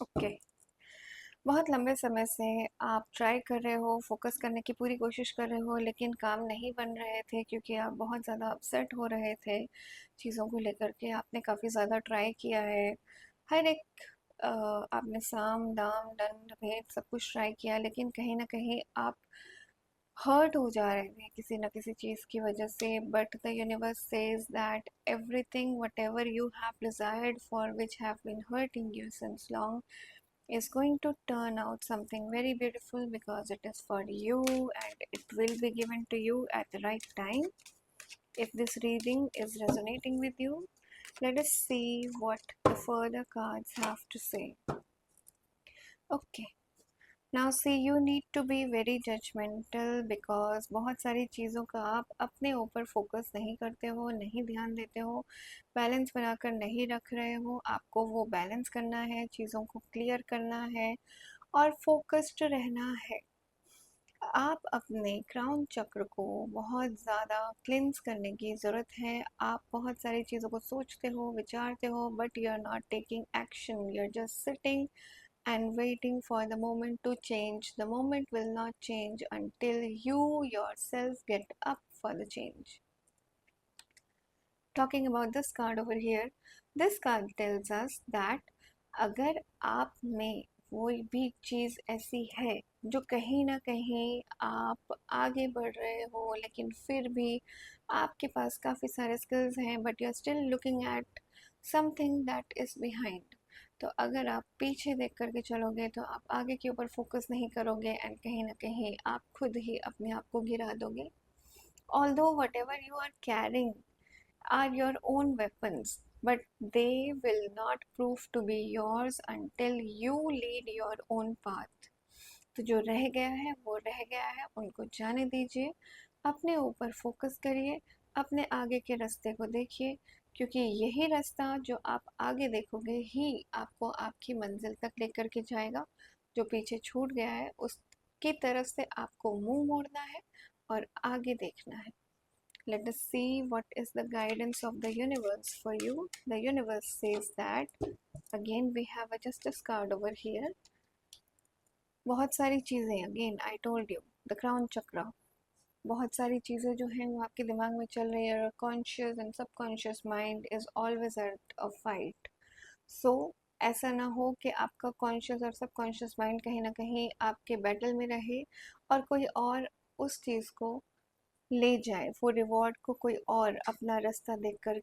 Okay. बहुत लंबे समय से आप ट्राई कर रहे हो, फोकस करने की पूरी कोशिश कर रहे हो, लेकिन काम नहीं बन रहे थे क्योंकि आप बहुत ज़्यादा अपसेट हो रहे थे चीज़ों को लेकर के। आपने काफ़ी ज़्यादा ट्राई किया है, हर एक आपने साम दाम दंड भेद सब कुछ ट्राई किया, लेकिन कहीं ना कहीं आप हर्ट हो जा रहे थे किसी न किसी चीज़ की वजह से। But the universe says that everything whatever you have desired for which have been hurting you since long is going to turn out something very beautiful because it is for you and it will be given to you at the right time. If this reading is resonating with you, let us see what the further cards have to say. Okay. Now see, you need to be very judgmental because बहुत सारी चीज़ों का आप अपने ऊपर focus नहीं करते हो, नहीं ध्यान देते हो, बैलेंस बनाकर नहीं रख रहे हो। आपको वो बैलेंस करना है, चीज़ों को क्लियर करना है और फोकस्ड रहना है। आप अपने क्राउन चक्र को बहुत ज़्यादा क्लिंस करने की ज़रूरत है। आप बहुत सारी चीज़ों को सोचते हो, विचारते हो, but you are not taking action, you are just sitting and waiting for the moment to change. The moment will not change until you yourself get up for the change. Talking about this card over here, this card tells us that अगर आप में कोई भी चीज़ ऐसी है जो कहीं ना कहीं आप आगे बढ़ रहे हो, लेकिन फिर भी आपके पास काफ़ी सारे स्किल्स हैं, but you are still looking at something that is behind. तो अगर आप पीछे देख करके चलोगे तो आप आगे के ऊपर फोकस नहीं करोगे एंड कहीं ना कहीं आप खुद ही अपने आप को गिरा दोगे। Although whatever you are carrying are your own weapons, but they will not prove to be yours until you lead your own path. तो जो रह गया है वो रह गया है, उनको जाने दीजिए, अपने ऊपर फोकस करिए, अपने आगे के रास्ते को देखिए, क्योंकि यही रास्ता जो आप आगे देखोगे ही आपको आपकी मंजिल तक लेकर के जाएगा। जो पीछे छूट गया है उसकी तरफ से आपको मुंह मोड़ना है और आगे देखना है। Let us see what is the guidance of the universe for you. The universe says that again we have a justice card over here. बहुत सारी चीज़ें, again I told you, the crown chakra, बहुत सारी चीज़ें जो हैं वो आपके दिमाग में चल रही है। Conscious and subconscious mind is always at a fight. So ऐसा ना हो कि आपका कॉन्शियस और सबकॉन्शियस माइंड कहीं ना कहीं आपके बैटल में रहे और कोई और उस चीज़ को ले जाए, वो रिवॉर्ड को कोई और अपना रास्ता देख करके